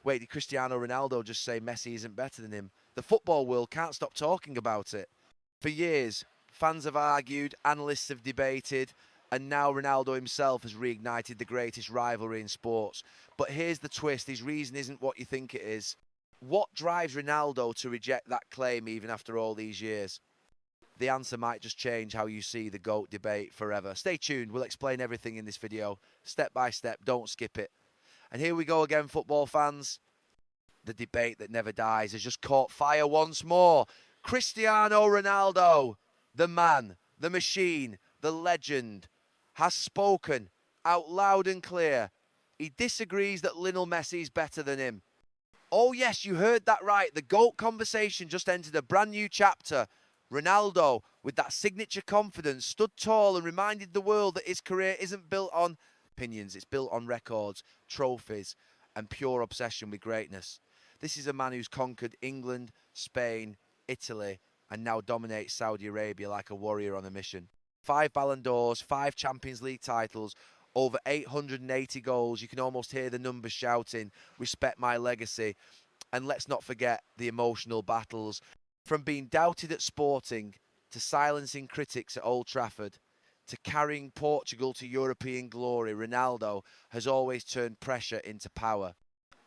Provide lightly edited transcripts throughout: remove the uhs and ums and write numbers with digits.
Wait, did Cristiano Ronaldo just say Messi isn't better than him? The football world can't stop talking about it. For years, fans have argued, analysts have debated, and now Ronaldo himself has reignited the greatest rivalry in sports. But here's the twist, his reason isn't what you think it is. What drives Ronaldo to reject that claim even after all these years? The answer might just change how you see the GOAT debate forever. Stay tuned, we'll explain everything in this video, step by step, don't skip it. And here we go again, football fans. The debate that never dies has just caught fire once more. Cristiano Ronaldo, the man, the machine, the legend, has spoken out loud and clear. He disagrees that Lionel Messi is better than him. Oh yes, you heard that right. The GOAT conversation just entered a brand new chapter. Ronaldo, with that signature confidence, stood tall and reminded the world that his career isn't built on opinions. It's built on records, trophies, and pure obsession with greatness. This is a man who's conquered England, Spain, Italy, and now dominates Saudi Arabia like a warrior on a mission. 5 Ballon d'Ors, 5 Champions League titles, over 880 goals. You can almost hear the numbers shouting, respect my legacy. And let's not forget the emotional battles. From being doubted at Sporting, to silencing critics at Old Trafford, to carrying Portugal to European glory, Ronaldo has always turned pressure into power.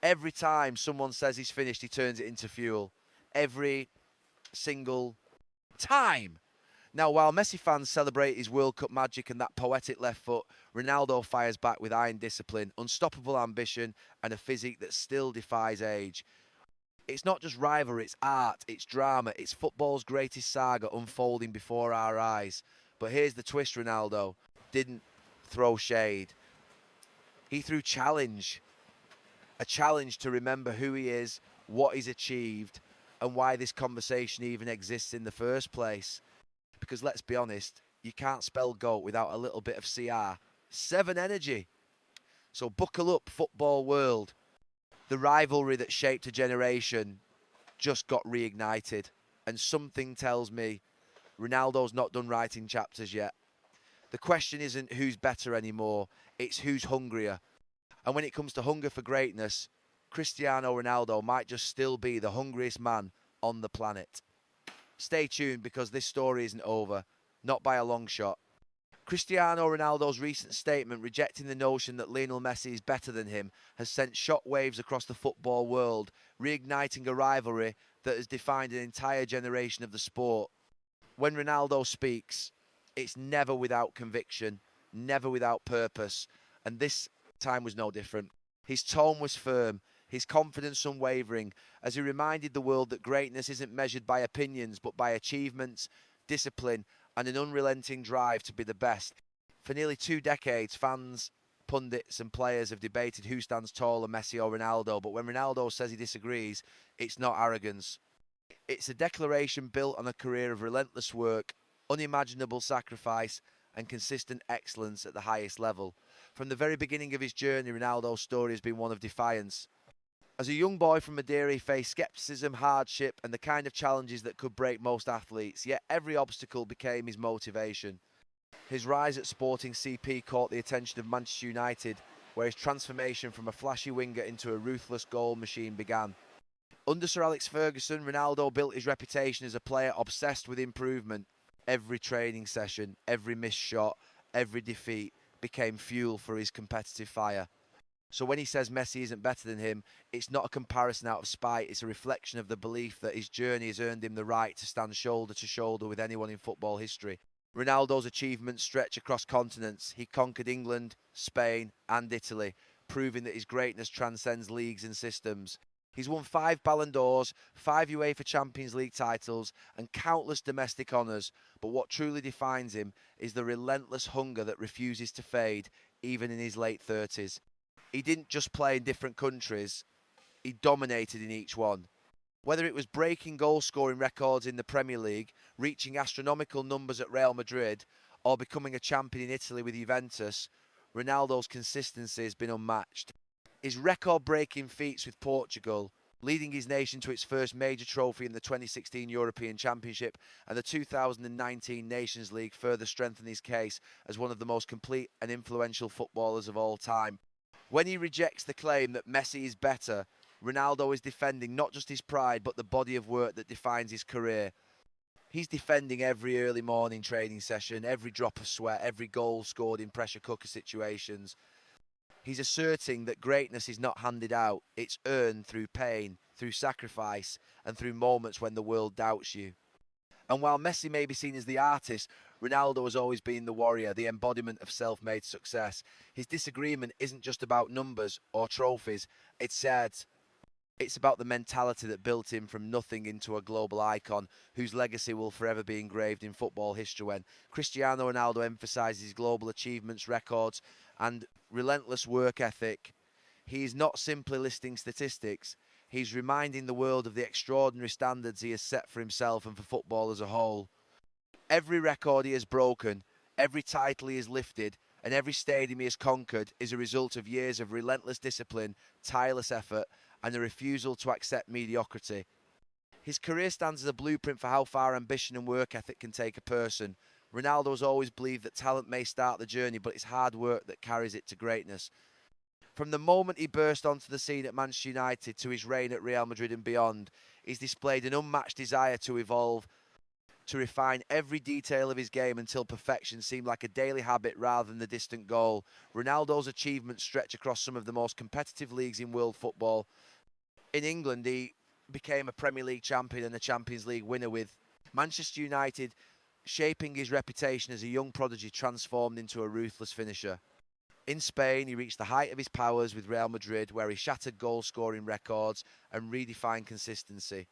Every time someone says he's finished, he turns it into fuel. Every single time. Now, while Messi fans celebrate his World Cup magic and that poetic left foot, Ronaldo fires back with iron discipline, unstoppable ambition, and a physique that still defies age. It's not just rivalry, it's art, it's drama, it's football's greatest saga unfolding before our eyes. But here's the twist, Ronaldo didn't throw shade. He threw challenge. A challenge to remember who he is, what he's achieved, and why this conversation even exists in the first place. Because let's be honest, you can't spell GOAT without a little bit of CR7 energy. So buckle up, football world. The rivalry that shaped a generation just got reignited. And something tells me Ronaldo's not done writing chapters yet. The question isn't who's better anymore, it's who's hungrier. And when it comes to hunger for greatness, Cristiano Ronaldo might just still be the hungriest man on the planet. Stay tuned because this story isn't over, not by a long shot. Cristiano Ronaldo's recent statement rejecting the notion that Lionel Messi is better than him has sent shockwaves across the football world, reigniting a rivalry that has defined an entire generation of the sport. When Ronaldo speaks, it's never without conviction, never without purpose, and this time was no different. His tone was firm, his confidence unwavering, as he reminded the world that greatness isn't measured by opinions but by achievements, discipline, and an unrelenting drive to be the best. For nearly 2 decades, fans, pundits and players have debated who stands taller, Messi or Ronaldo, but when Ronaldo says he disagrees, it's not arrogance. It's a declaration built on a career of relentless work, unimaginable sacrifice, and consistent excellence at the highest level. From the very beginning of his journey, Ronaldo's story has been one of defiance. As a young boy from Madeira, he faced scepticism, hardship, and the kind of challenges that could break most athletes, yet every obstacle became his motivation. His rise at Sporting CP caught the attention of Manchester United, where his transformation from a flashy winger into a ruthless goal machine began. Under Sir Alex Ferguson, Ronaldo built his reputation as a player obsessed with improvement. Every training session, every missed shot, every defeat became fuel for his competitive fire. So when he says Messi isn't better than him, it's not a comparison out of spite, it's a reflection of the belief that his journey has earned him the right to stand shoulder to shoulder with anyone in football history. Ronaldo's achievements stretch across continents. He conquered England, Spain and Italy, proving that his greatness transcends leagues and systems. He's won 5 Ballon d'Ors, 5 UEFA Champions League titles and countless domestic honours, but what truly defines him is the relentless hunger that refuses to fade, even in his late 30s. He didn't just play in different countries, he dominated in each one. Whether it was breaking goal-scoring records in the Premier League, reaching astronomical numbers at Real Madrid, or becoming a champion in Italy with Juventus, Ronaldo's consistency has been unmatched. His record-breaking feats with Portugal, leading his nation to its first major trophy in the 2016 European Championship and the 2019 Nations League, further strengthened his case as one of the most complete and influential footballers of all time. When he rejects the claim that Messi is better, Ronaldo is defending not just his pride, but the body of work that defines his career. He's defending every early morning training session, every drop of sweat, every goal scored in pressure cooker situations. He's asserting that greatness is not handed out, it's earned through pain, through sacrifice, and through moments when the world doubts you. And while Messi may be seen as the artist, Ronaldo has always been the warrior, the embodiment of self-made success. His disagreement isn't just about numbers or trophies, it's about the mentality that built him from nothing into a global icon whose legacy will forever be engraved in football history. When Cristiano Ronaldo emphasises his global achievements, records and relentless work ethic, he is not simply listing statistics, he's reminding the world of the extraordinary standards he has set for himself and for football as a whole. Every record he has broken, every title he has lifted, and every stadium he has conquered is a result of years of relentless discipline, tireless effort, and a refusal to accept mediocrity. His career stands as a blueprint for how far ambition and work ethic can take a person. Ronaldo has always believed that talent may start the journey, but it's hard work that carries it to greatness. From the moment he burst onto the scene at Manchester United to his reign at Real Madrid and beyond, he's displayed an unmatched desire to evolve, to refine every detail of his game until perfection seemed like a daily habit rather than the distant goal. Ronaldo's achievements stretch across some of the most competitive leagues in world football. In England, he became a Premier League champion and a Champions League winner with Manchester United, shaping his reputation as a young prodigy transformed into a ruthless finisher. In Spain, he reached the height of his powers with Real Madrid, where he shattered goal-scoring records and redefined consistency.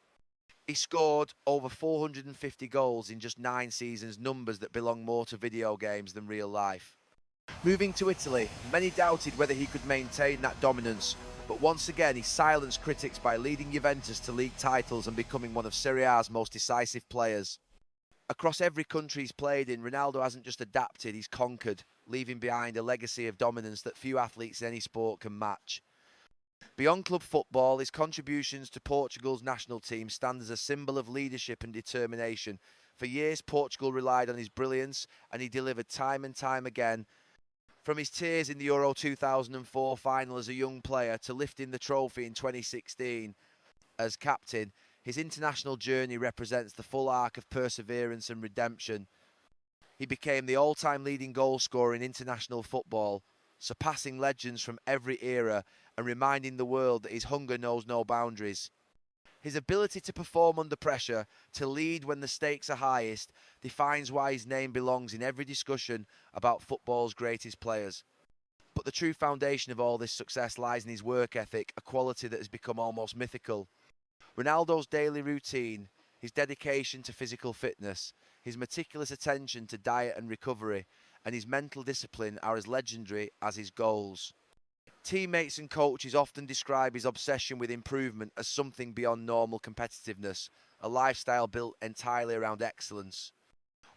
He scored over 450 goals in just 9 seasons, numbers that belong more to video games than real life. Moving to Italy, many doubted whether he could maintain that dominance, but once again he silenced critics by leading Juventus to league titles and becoming one of Serie A's most decisive players. Across every country he's played in, Ronaldo hasn't just adapted, he's conquered, leaving behind a legacy of dominance that few athletes in any sport can match. Beyond club football, his contributions to Portugal's national team stand as a symbol of leadership and determination. For years, Portugal relied on his brilliance, and he delivered time and time again. From his tears in the Euro 2004 final as a young player to lifting the trophy in 2016 as captain, his international journey represents the full arc of perseverance and redemption. He became the all-time leading goal scorer in international football, surpassing legends from every era and reminding the world that his hunger knows no boundaries. His ability to perform under pressure, to lead when the stakes are highest, defines why his name belongs in every discussion about football's greatest players. But the true foundation of all this success lies in his work ethic, a quality that has become almost mythical. Ronaldo's daily routine, his dedication to physical fitness, his meticulous attention to diet and recovery, and his mental discipline are as legendary as his goals. Teammates and coaches often describe his obsession with improvement as something beyond normal competitiveness, a lifestyle built entirely around excellence.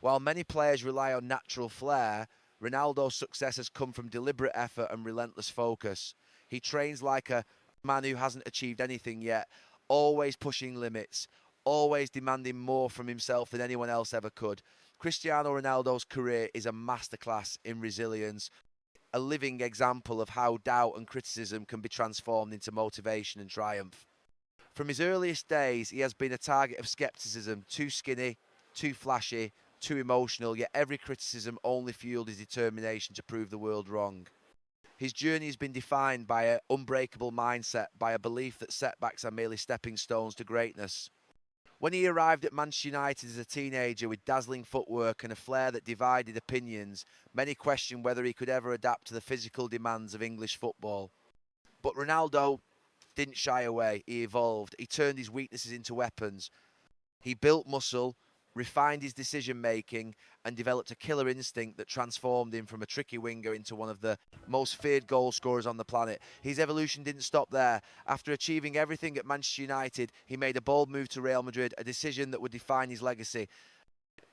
While many players rely on natural flair, Ronaldo's success has come from deliberate effort and relentless focus. He trains like a man who hasn't achieved anything yet, always pushing limits, always demanding more from himself than anyone else ever could. Cristiano Ronaldo's career is a masterclass in resilience, a living example of how doubt and criticism can be transformed into motivation and triumph. From his earliest days, he has been a target of skepticism, too skinny, too flashy, too emotional, yet every criticism only fueled his determination to prove the world wrong. His journey has been defined by an unbreakable mindset, by a belief that setbacks are merely stepping stones to greatness. When he arrived at Manchester United as a teenager with dazzling footwork and a flair that divided opinions, many questioned whether he could ever adapt to the physical demands of English football. But Ronaldo didn't shy away, he evolved, he turned his weaknesses into weapons. He built muscle, refined his decision-making, and developed a killer instinct that transformed him from a tricky winger into one of the most feared goal scorers on the planet. His evolution didn't stop there. After achieving everything at Manchester United, he made a bold move to Real Madrid, a decision that would define his legacy.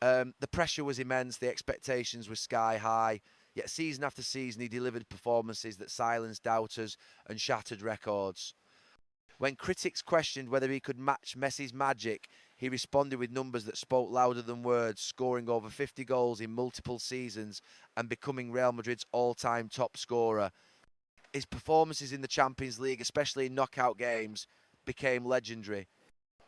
The pressure was immense, the expectations were sky high, yet season after season he delivered performances that silenced doubters and shattered records. When critics questioned whether he could match Messi's magic, he responded with numbers that spoke louder than words, scoring over 50 goals in multiple seasons and becoming Real Madrid's all-time top scorer. His performances in the Champions League, especially in knockout games, became legendary.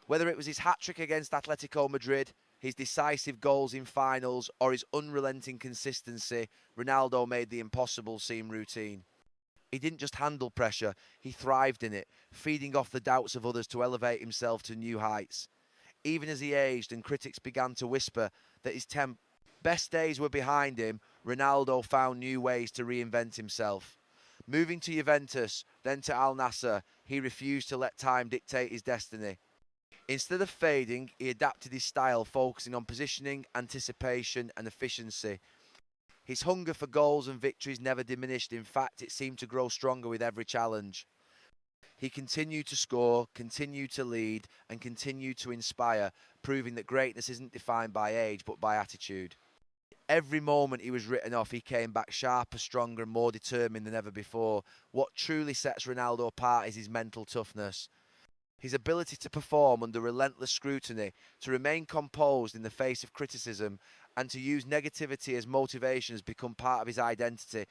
Whether it was his hat-trick against Atletico Madrid, his decisive goals in finals, or his unrelenting consistency, Ronaldo made the impossible seem routine. He didn't just handle pressure, he thrived in it, feeding off the doubts of others to elevate himself to new heights. Even as he aged and critics began to whisper that his best days were behind him, Ronaldo found new ways to reinvent himself. Moving to Juventus, then to Al Nassr, he refused to let time dictate his destiny. Instead of fading, he adapted his style, focusing on positioning, anticipation, and efficiency. His hunger for goals and victories never diminished. In fact, it seemed to grow stronger with every challenge. He continued to score, continued to lead, and continued to inspire, proving that greatness isn't defined by age, but by attitude. Every moment he was written off, he came back sharper, stronger, and more determined than ever before. What truly sets Ronaldo apart is his mental toughness. His ability to perform under relentless scrutiny, to remain composed in the face of criticism, and to use negativity as motivation has become part of his identity.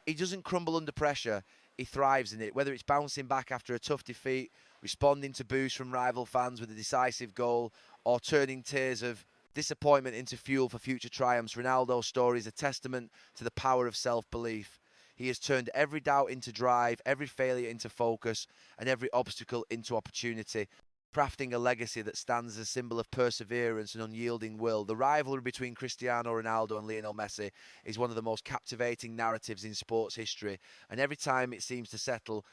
He doesn't crumble under pressure, he thrives in it, whether it's bouncing back after a tough defeat, responding to boos from rival fans with a decisive goal, or turning tears of disappointment into fuel for future triumphs. Ronaldo's story is a testament to the power of self-belief. He has turned every doubt into drive, every failure into focus, and every obstacle into opportunity, crafting a legacy that stands as a symbol of perseverance and unyielding will. The rivalry between Cristiano Ronaldo and Lionel Messi is one of the most captivating narratives in sports history, and every time it seems to settle,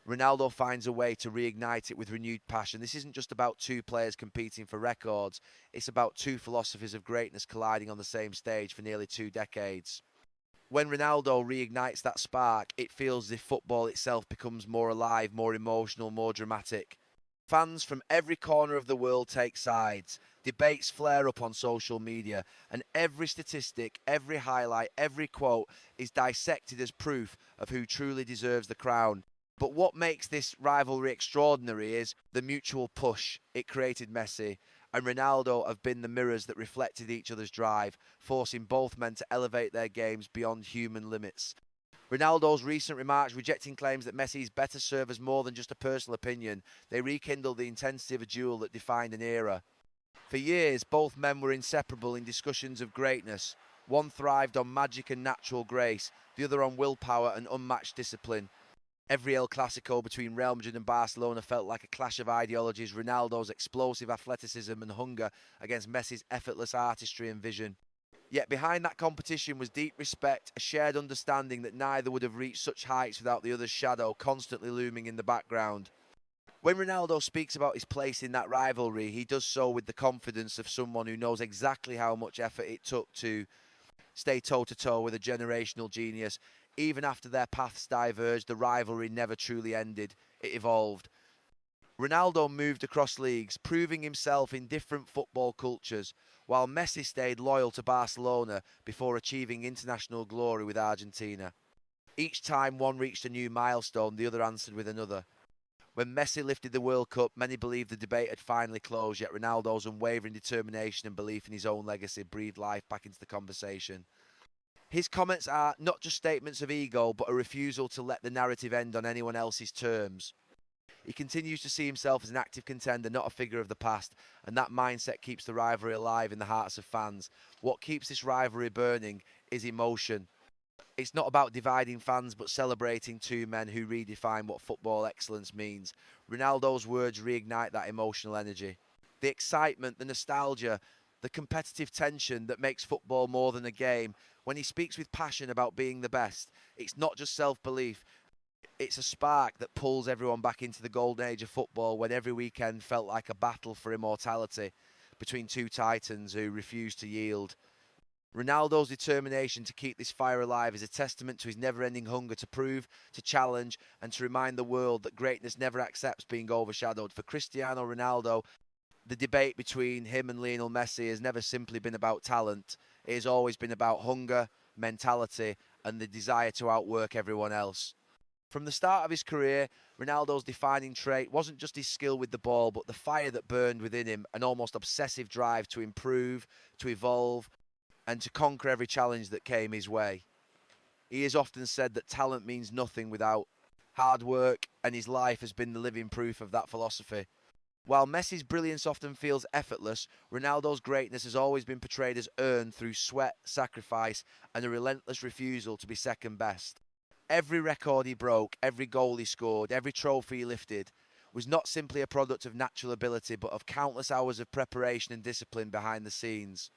Ronaldo finds a way to reignite it with renewed passion. This isn't just about two players competing for records, it's about two philosophies of greatness colliding on the same stage for nearly 2 decades. When Ronaldo reignites that spark, it feels as if football itself becomes more alive, more emotional, more dramatic. Fans from every corner of the world take sides. Debates flare up on social media, and every statistic, every highlight, every quote is dissected as proof of who truly deserves the crown. But what makes this rivalry extraordinary is the mutual push it created. Messi and Ronaldo have been the mirrors that reflected each other's drive, forcing both men to elevate their games beyond human limits. Ronaldo's recent remarks rejecting claims that Messi's better serve as more than just a personal opinion, they rekindled the intensity of a duel that defined an era. For years, both men were inseparable in discussions of greatness. One thrived on magic and natural grace, the other on willpower and unmatched discipline. Every El Clasico between Real Madrid and Barcelona felt like a clash of ideologies. Ronaldo's explosive athleticism and hunger against Messi's effortless artistry and vision. Yet behind that competition was deep respect, a shared understanding that neither would have reached such heights without the other's shadow constantly looming in the background. When Ronaldo speaks about his place in that rivalry, he does so with the confidence of someone who knows exactly how much effort it took to stay toe-to-toe with a generational genius. Even after their paths diverged, the rivalry never truly ended. It evolved. Ronaldo moved across leagues, proving himself in different football cultures, while Messi stayed loyal to Barcelona before achieving international glory with Argentina. Each time one reached a new milestone, the other answered with another. When Messi lifted the World Cup, many believed the debate had finally closed, yet Ronaldo's unwavering determination and belief in his own legacy breathed life back into the conversation. His comments are not just statements of ego, but a refusal to let the narrative end on anyone else's terms. He continues to see himself as an active contender, not a figure of the past, and that mindset keeps the rivalry alive in the hearts of fans. What keeps this rivalry burning is emotion. It's not about dividing fans, but celebrating two men who redefine what football excellence means. Ronaldo's words reignite that emotional energy. The excitement, the nostalgia, the competitive tension that makes football more than a game. When he speaks with passion about being the best, it's not just self-belief. It's a spark that pulls everyone back into the golden age of football when every weekend felt like a battle for immortality between two titans who refused to yield. Ronaldo's determination to keep this fire alive is a testament to his never-ending hunger to prove, to challenge, and to remind the world that greatness never accepts being overshadowed. For Cristiano Ronaldo, the debate between him and Lionel Messi has never simply been about talent. It has always been about hunger, mentality, and the desire to outwork everyone else. From the start of his career, Ronaldo's defining trait wasn't just his skill with the ball, but the fire that burned within him, an almost obsessive drive to improve, to evolve, and to conquer every challenge that came his way. He has often said that talent means nothing without hard work, and his life has been the living proof of that philosophy. While Messi's brilliance often feels effortless, Ronaldo's greatness has always been portrayed as earned through sweat, sacrifice, and a relentless refusal to be second best. Every record he broke, every goal he scored, every trophy he lifted was not simply a product of natural ability, but of countless hours of preparation and discipline behind the scenes.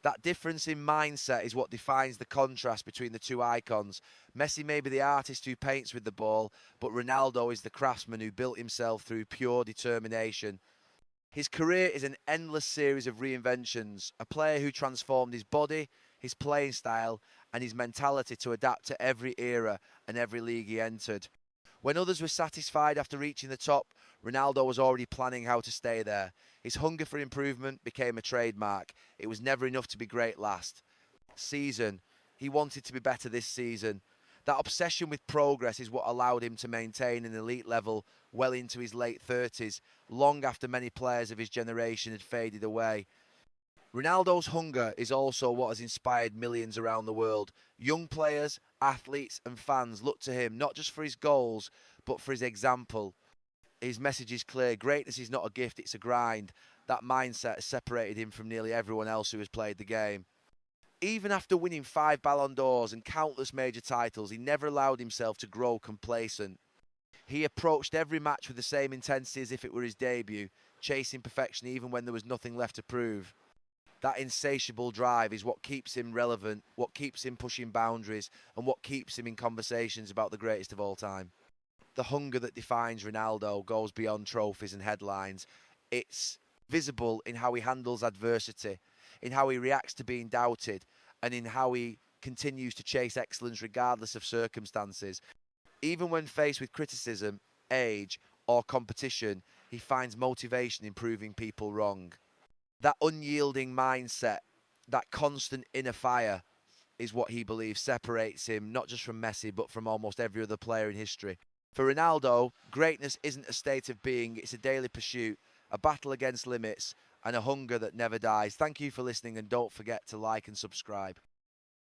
That difference in mindset is what defines the contrast between the two icons. Messi may be the artist who paints with the ball, but Ronaldo is the craftsman who built himself through pure determination. His career is an endless series of reinventions, a player who transformed his body, his playing style, and his mentality to adapt to every era and every league he entered. When others were satisfied after reaching the top, Ronaldo was already planning how to stay there. His hunger for improvement became a trademark. It was never enough to be great last season. He wanted to be better this season. That obsession with progress is what allowed him to maintain an elite level well into his late 30s, long after many players of his generation had faded away. Ronaldo's hunger is also what has inspired millions around the world. Young players, athletes, and fans look to him not just for his goals, but for his example. His message is clear: greatness is not a gift, it's a grind. That mindset has separated him from nearly everyone else who has played the game. Even after winning 5 Ballon d'Ors and countless major titles, he never allowed himself to grow complacent. He approached every match with the same intensity as if it were his debut, chasing perfection even when there was nothing left to prove. That insatiable drive is what keeps him relevant, what keeps him pushing boundaries, and what keeps him in conversations about the greatest of all time. The hunger that defines Ronaldo goes beyond trophies and headlines. It's visible in how he handles adversity, in how he reacts to being doubted, and in how he continues to chase excellence regardless of circumstances. Even when faced with criticism, age, or competition, he finds motivation in proving people wrong. That unyielding mindset, that constant inner fire, is what he believes separates him not just from Messi but from almost every other player in history. For Ronaldo, greatness isn't a state of being, it's a daily pursuit, a battle against limits, and a hunger that never dies. Thank you for listening, and don't forget to like and subscribe.